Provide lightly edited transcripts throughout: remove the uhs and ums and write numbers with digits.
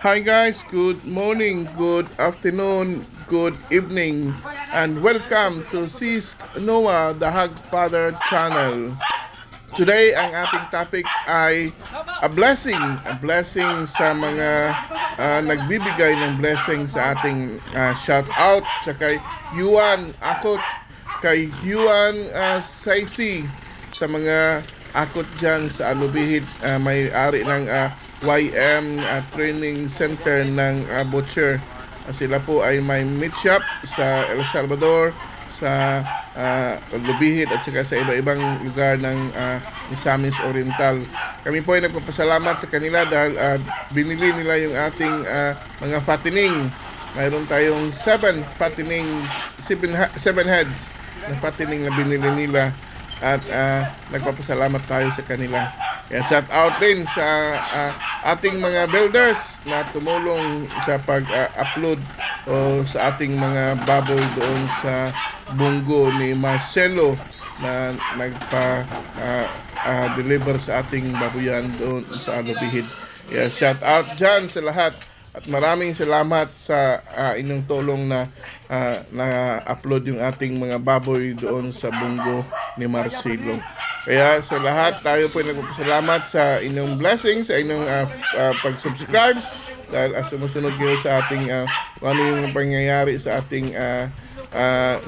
Hi guys, good morning, good afternoon, good evening, and welcome to Sis Noah, the Hagfather channel. Today, ang ating topic ay a blessing sa mga nagbibigay ng blessing sa ating shout out sa kay Yuan Akot, kay Yuan Saisi, sa mga akot dyan sa Alubihid, may-ari ng YM Training Center ng Butcher. Sila po ay may meat shop sa El Salvador, sa Lubihid at saka sa iba-ibang lugar ng Misamis Oriental. Kami po ay nagpapasalamat sa kanila dahil binili nila yung ating mga fattening. Mayroon tayong 7 heads na fattening na binili nila at nagpapasalamat tayo sa kanila. Kaya shout out din sa ating mga builders na tumulong sa pag-upload sa ating mga baboy doon sa bunggo ni Marcelo na nagpa-deliver sa ating babuyan doon sa Alubihid. Kaya shout out dyan sa lahat at maraming salamat sa inyong tulong na na-upload yung ating mga baboy doon sa bunggo ni Marcelo. Kaya sa lahat, tayo po nagpapasalamat sa inyong blessings, sa inyong pag-subscribe dahil sumusunod kayo sa ating kung ano yung pangyayari sa ating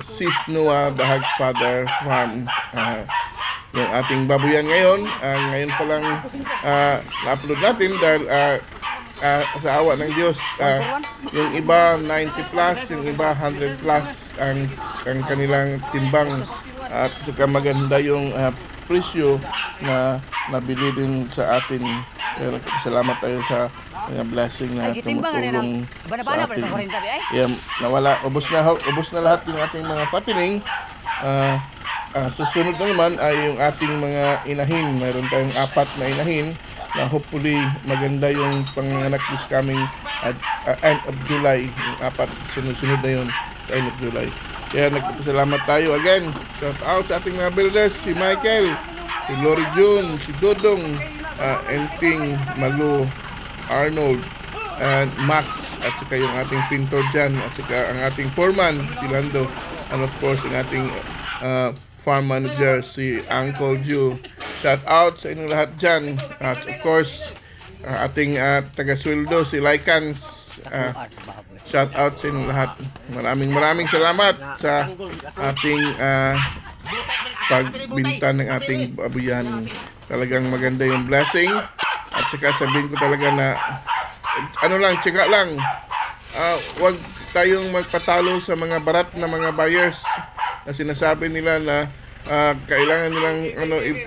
Sis Noah, the Hagfather Farm. Yung ating babuyan ngayon, ngayon pa lang na-upload natin dahil sa awa ng Diyos, yung iba 90 plus, yung iba 100 plus ang kanilang timbang at saka maganda yung presyo na nabili din sa atin. Pero salamat tayo sa mga blessing na tumutulong sa atin. Yan, ubos na lahat yung ating mga fattening. Susunod na naman ay yung ating mga inahin. Mayroon tayong 4 na inahin na hopefully maganda yung panganak this coming at end of July. Yung 4 sunod na yun sa end of July. Kaya nagpapasalamat tayo again. Shout out sa ating mga builders, si Michael, si Lori June, si Dodong, Enting, Malu, Arnold, and Max, at saka yung ating pintor dyan, at saka ang ating foreman, si Lando, and of course yung ating farm manager, si Uncle Ju. Shout out sa inyong lahat dyan. At of course, ating taga-sweldo, si Lycans. Shout out sa inyong lahat. Maraming salamat sa ating pagbinta ng ating babuyan. Talagang maganda yung blessing. At saka sabihin ko talaga na tsaka lang, wag tayong magpatalo sa mga barat na mga buyers na sinasabi nila na kailangan nilang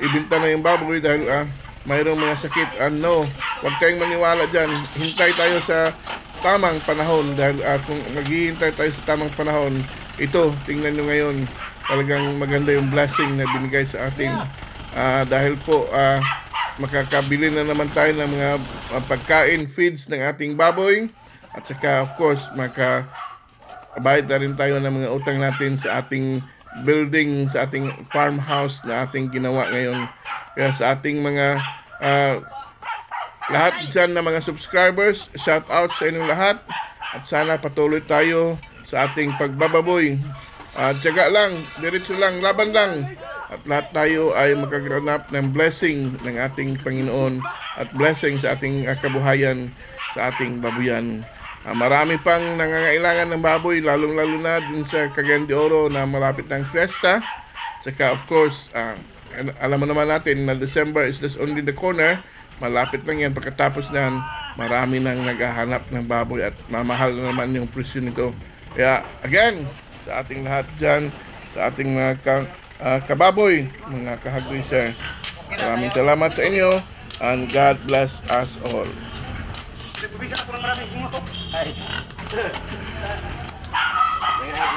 ibinta na yung baboy dahil mayroong mga sakit. No, wag tayong maniwala dyan. Hintay tayo sa tamang panahon dahil kung maghihintay tayo sa tamang panahon, ito, tingnan nyo ngayon, talagang maganda yung blessing na binigay sa atin dahil po makakabili na naman tayo ng mga pagkain, feeds ng ating baboy at saka of course makabayad na rin tayo ng mga utang natin sa ating building, sa ating farmhouse na ating ginawa ngayon. Kaya sa ating mga lahat dyan na mga subscribers, shout out sa inyong lahat at sana patuloy tayo sa ating pagbababoy. Tiyaga lang, diretso lang, laban lang at lahat tayo ay makaganap ng blessing ng ating Panginoon at blessing sa ating kabuhayan sa ating babuyan. Marami pang nangangailangan ng baboy, lalong-lalo na din sa Cagayan de Oro na malapit ng fiesta. Saka of course, alam mo naman natin na December is just only the corner. Malapit lang yan. Pagkatapos na marami nang naghahanap ng baboy at mamahal na naman yung presyo nito. Kaya again, sa ating lahat dyan, sa ating mga kababoy, mga kahagriser, maraming salamat sa inyo and God bless us all.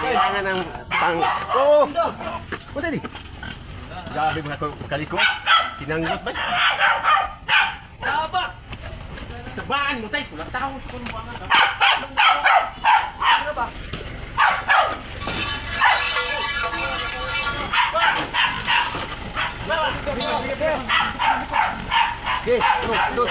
Kailangan ng pang... Oh! Punta di! Gabi mga kaliko. Sinanggot ba? Sabaan mo tayo. Kulang tao. Ano ba? Okay, terus.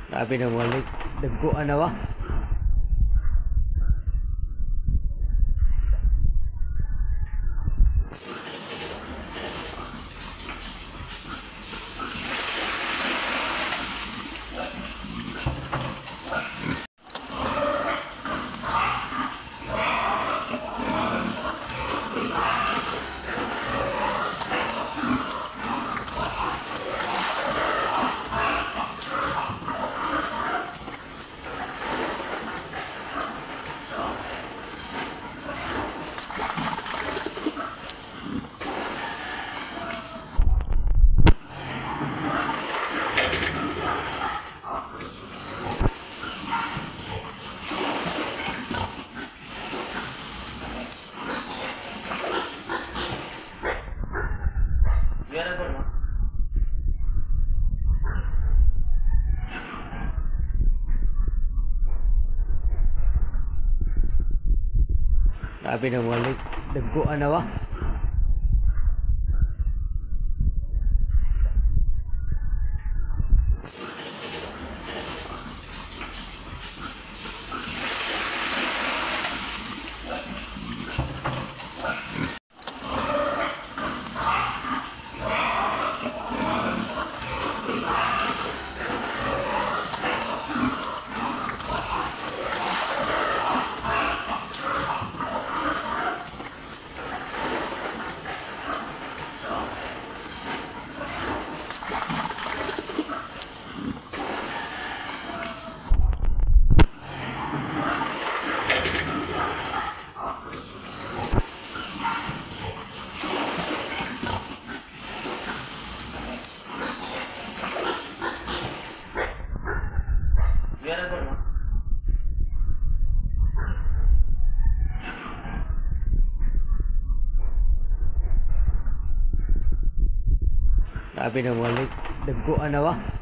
Grabe na mga dagkuan na ba? Grabe na mga dagkuan na ba? Grabe na mga dagkuan na ba?